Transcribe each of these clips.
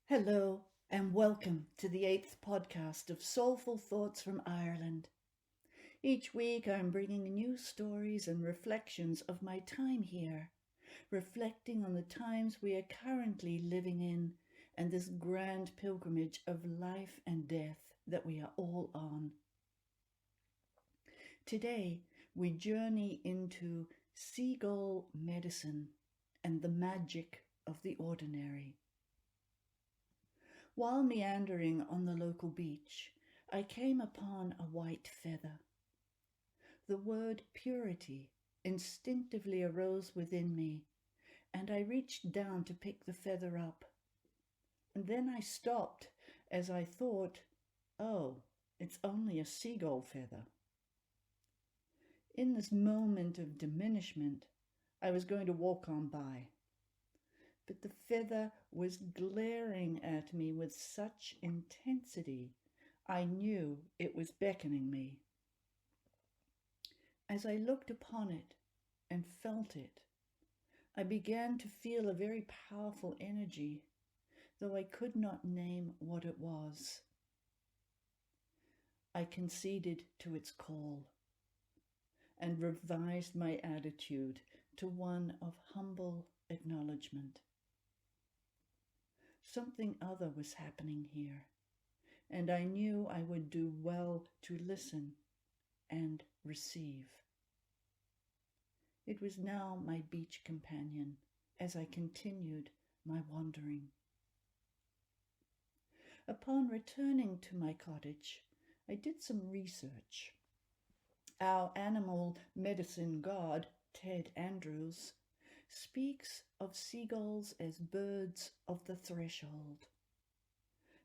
Hello, and welcome to the Eighth Podcast of Soulful Thoughts from Ireland. Each week I'm bringing new stories and reflections of my time here, reflecting on the times we are currently living in and this grand pilgrimage of life and death that we are all on. Today we journey into Seagull medicine and the magic of the ordinary. While meandering on the local beach, I came upon a white feather. The word purity instinctively arose within me, and I reached down to pick the feather up. And then I stopped as I thought, oh, it's only a seagull feather. In this moment of diminishment, I was going to walk on by. But the feather was glaring at me with such intensity, I knew it was beckoning me. As I looked upon it and felt it, I began to feel a very powerful energy, though I could not name what it was. I conceded to its call and revised my attitude to one of humble acknowledgement. Something other was happening here, and I knew I would do well to listen and receive. It was now my beach companion as I continued my wandering. Upon returning to my cottage, I did some research. Our animal medicine god, Ted Andrews, speaks of seagulls as birds of the threshold,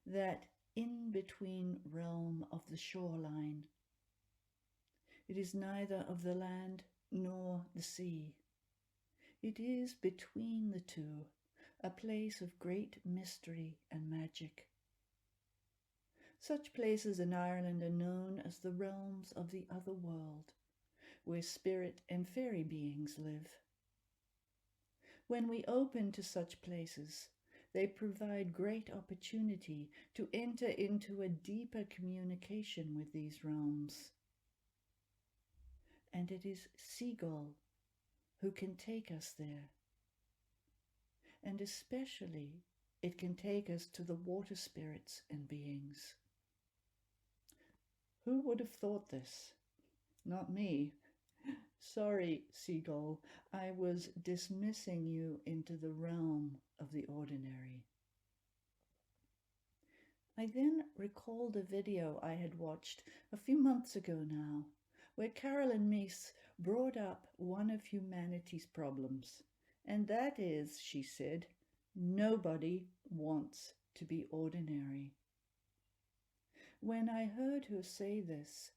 that in-between realm of the shoreline. It is neither of the land nor the sea. It is between the two, a place of great mystery and magic. Such places in Ireland are known as the realms of the other world, where spirit and fairy beings live. When we open to such places, they provide great opportunity to enter into a deeper communication with these realms. And it is Seagull who can take us there. And especially, it can take us to the water spirits and beings. Who would have thought this? Not me. Sorry, Seagull, I was dismissing you into the realm of the ordinary. I then recalled a video I had watched a few months ago now, where Carolyn Meese brought up one of humanity's problems, and that is, she said, nobody wants to be ordinary. When I heard her say this,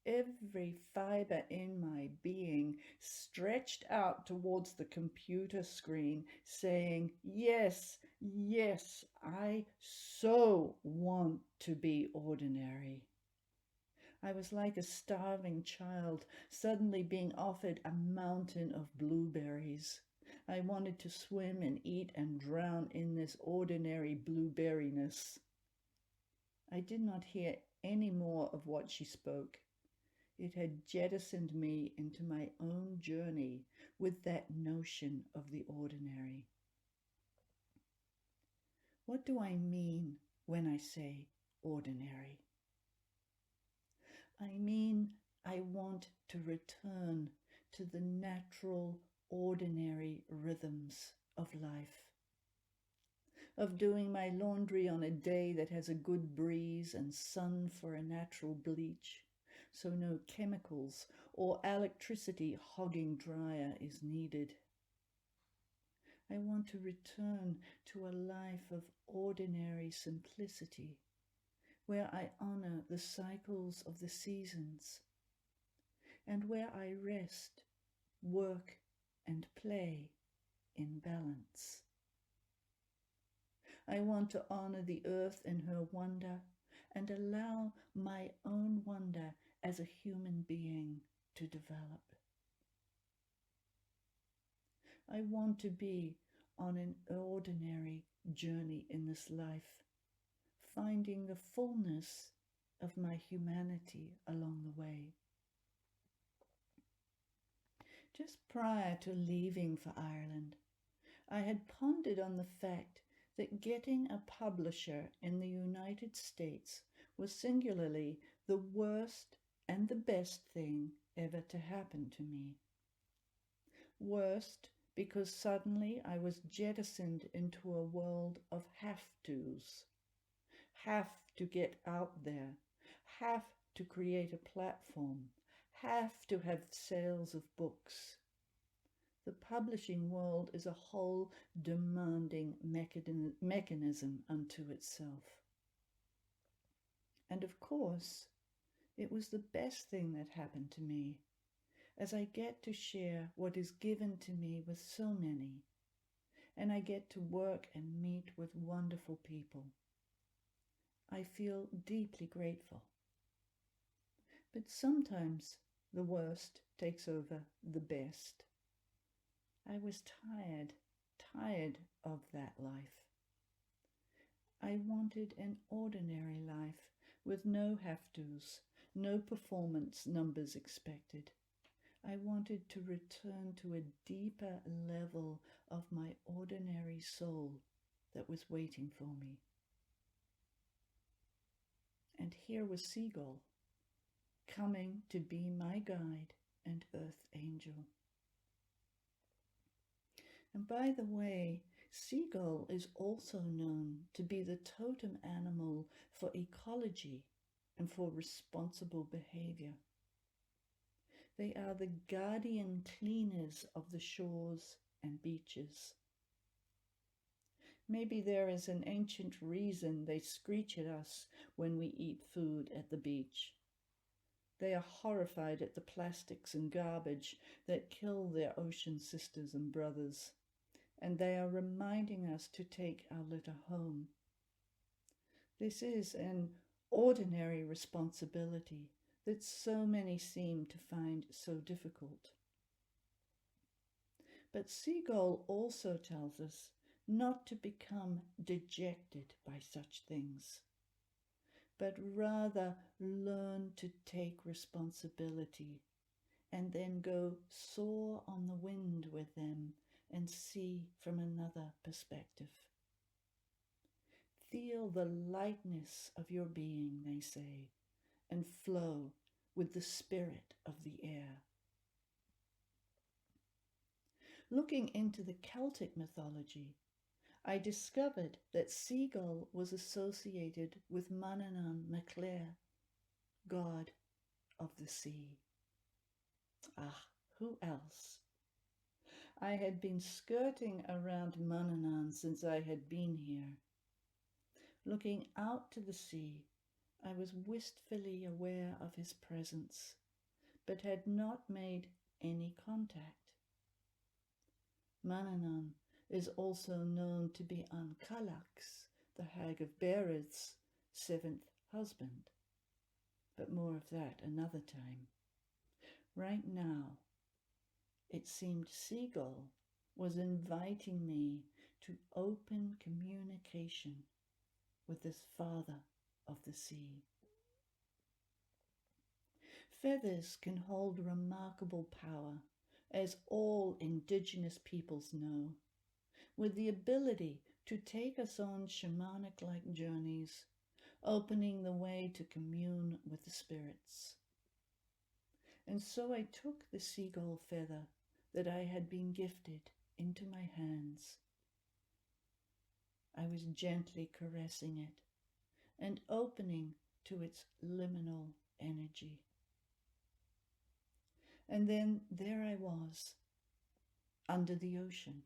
every fiber in my being stretched out towards the computer screen, saying, yes, yes, I so want to be ordinary. I was like a starving child suddenly being offered a mountain of blueberries. I wanted to swim and eat and drown in this ordinary blueberryness. I did not hear any more of what she spoke. It had jettisoned me into my own journey with that notion of the ordinary. What do I mean when I say ordinary? I mean, I want to return to the natural, ordinary rhythms of life. Of doing my laundry on a day that has a good breeze and sun for a natural bleach, so no chemicals or electricity hogging dryer is needed. I want to return to a life of ordinary simplicity, where I honor the cycles of the seasons, and where I rest, work, and play in balance. I want to honor the earth in her wonder and allow my own wonder as a human being to develop. I want to be on an ordinary journey in this life, finding the fullness of my humanity along the way. Just prior to leaving for Ireland, I had pondered on the fact that getting a publisher in the United States was singularly the worst and the best thing ever to happen to me. Worst because suddenly I was jettisoned into a world of have-tos. Have to get out there, have to create a platform, have to have sales of books. The publishing world is a whole demanding mechanism unto itself. And of course, it was the best thing that happened to me, as I get to share what is given to me with so many, and I get to work and meet with wonderful people. I feel deeply grateful. But sometimes the worst takes over the best. I was tired of that life. I wanted an ordinary life with no have-tos, no performance numbers expected. I wanted to return to a deeper level of my ordinary soul that was waiting for me. And here was Seagull, coming to be my guide and earth angel. And by the way, Seagull is also known to be the totem animal for ecology and for responsible behavior. They are the guardian cleaners of the shores and beaches. Maybe there is an ancient reason they screech at us when we eat food at the beach. They are horrified at the plastics and garbage that kill their ocean sisters and brothers, and they are reminding us to take our litter home. This is an ordinary responsibility that so many seem to find so difficult. But Seagull also tells us not to become dejected by such things, but rather learn to take responsibility and then go soar on the wind with them and see from another perspective. Feel the lightness of your being, they say, and flow with the spirit of the air. Looking into the Celtic mythology, I discovered that Seagull was associated with Manannán mac Lir, god of the sea. Who else? I had been skirting around Manannán since I had been here. Looking out to the sea, I was wistfully aware of his presence, but had not made any contact. Manannán is also known to be An Cailleach's, the Hag of Bearith's, seventh husband. But more of that another time. Right now, it seemed Seagull was inviting me to open communication with this father of the sea. Feathers can hold remarkable power, as all indigenous peoples know, with the ability to take us on shamanic-like journeys, opening the way to commune with the spirits. And so I took the seagull feather that I had been gifted into my hands. I was gently caressing it and opening to its liminal energy. And then there I was, under the ocean,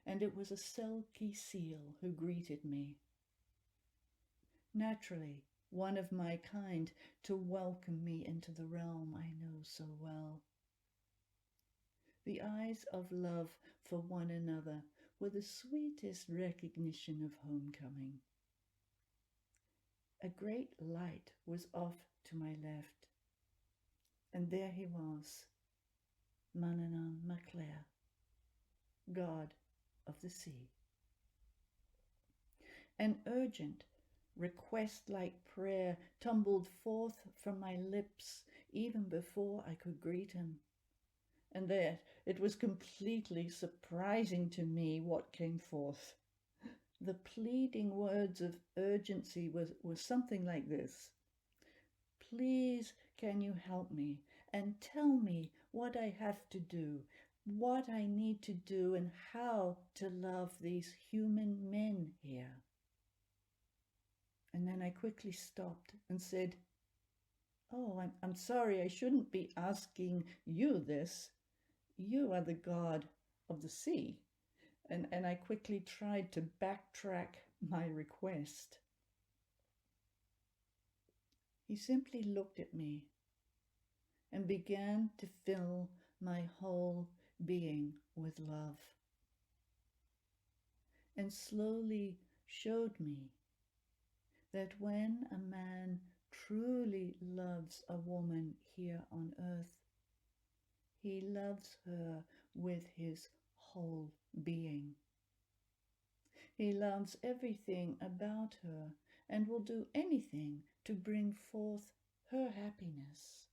and it was a Selkie seal who greeted me. Naturally, one of my kind to welcome me into the realm I know so well. The eyes of love for one another were the sweetest recognition of homecoming. A great light was off to my left, and there he was, Manannán mac Lir, god of the sea. An urgent, request-like prayer tumbled forth from my lips even before I could greet him. And yet it was completely surprising to me what came forth. The pleading words of urgency was something like this. Please, can you help me and tell me what I have to do, what I need to do, and how to love these human men here? And then I quickly stopped and said, oh, I'm sorry, I shouldn't be asking you this. You are the god of the sea. And I quickly tried to backtrack my request. He simply looked at me and began to fill my whole being with love, and slowly showed me that when a man truly loves a woman here on earth, he loves her with his whole being. He loves everything about her and will do anything to bring forth her happiness.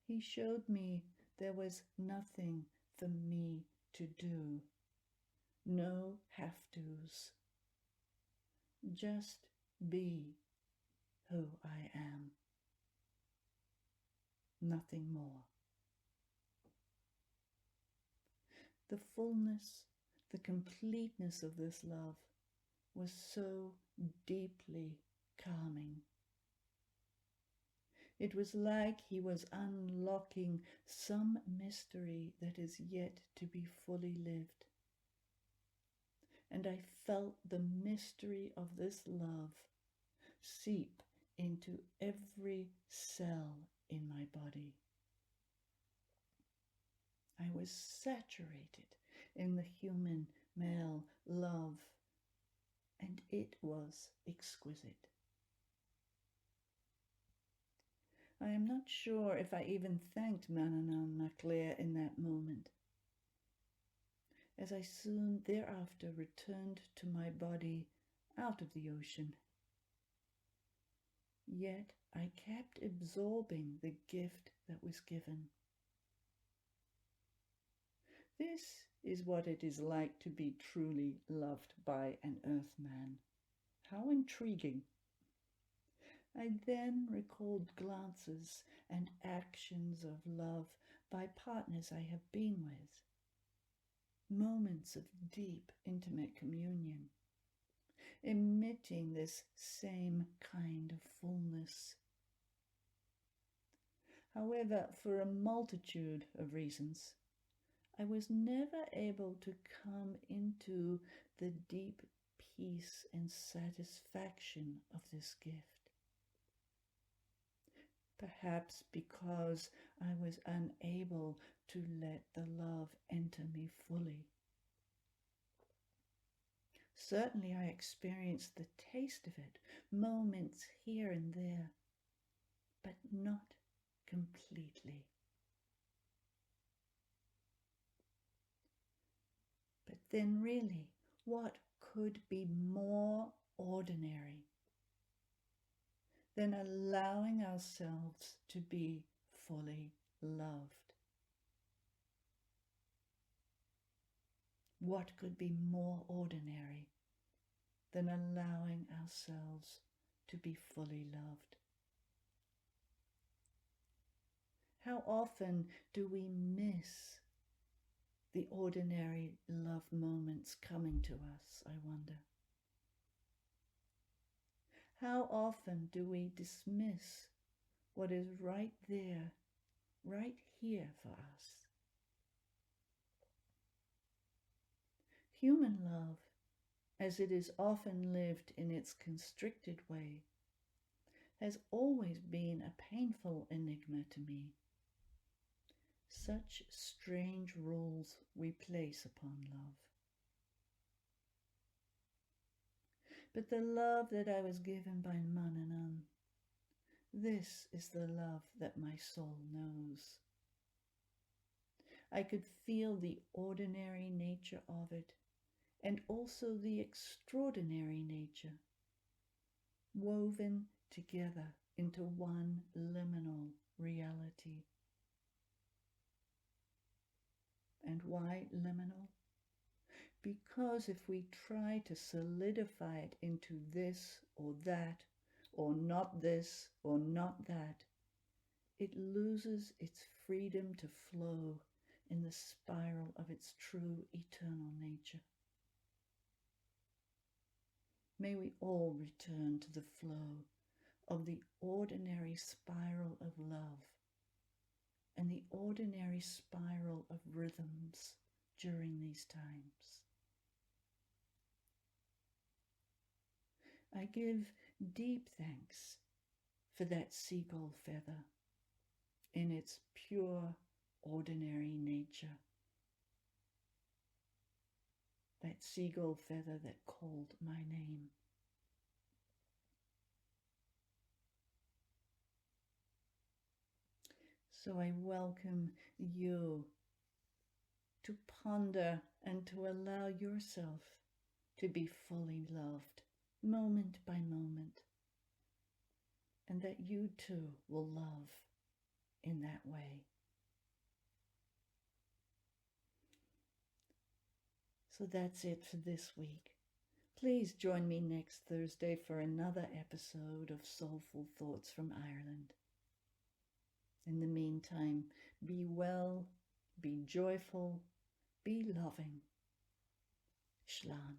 He showed me there was nothing for me to do, no have-tos. Just be who I am. Nothing more. The fullness, the completeness of this love was so deeply calming. It was like he was unlocking some mystery that is yet to be fully lived. And I felt the mystery of this love seep into every cell in my body. I was saturated in the human male love, and it was exquisite. I am not sure if I even thanked Mananan Maclair in that moment, as I soon thereafter returned to my body out of the ocean. Yet I kept absorbing the gift that was given. This is what it is like to be truly loved by an Earthman. How intriguing! I then recalled glances and actions of love by partners I have been with, moments of deep, intimate communion, emitting this same kind of fullness. However, for a multitude of reasons, I was never able to come into the deep peace and satisfaction of this gift. Perhaps because I was unable to let the love enter me fully. Certainly I experienced the taste of it, moments here and there, but not completely. But then really, what could be more ordinary than allowing ourselves to be fully loved? What could be more ordinary than allowing ourselves to be fully loved? How often do we miss the ordinary love moments coming to us, I wonder? How often do we dismiss what is right there, right here for us? Human love, as it is often lived in its constricted way, has always been a painful enigma to me. Such strange rules we place upon love. But the love that I was given by Mananan, this is the love that my soul knows. I could feel the ordinary nature of it and also the extraordinary nature, woven together into one liminal reality. And why liminal? Because if we try to solidify it into this or that, or not this or not that, it loses its freedom to flow in the spiral of its true eternal nature. May we all return to the flow of the ordinary spiral of love and the ordinary spiral of rhythms during these times. I give deep thanks for that seagull feather in its pure, ordinary nature. That seagull feather that called my name. So I welcome you to ponder and to allow yourself to be fully loved, moment by moment, and that you too will love in that way. So that's it for this week. Please join me next Thursday for another episode of Soulful Thoughts from Ireland. In the meantime, be well, be joyful, be loving. Slán.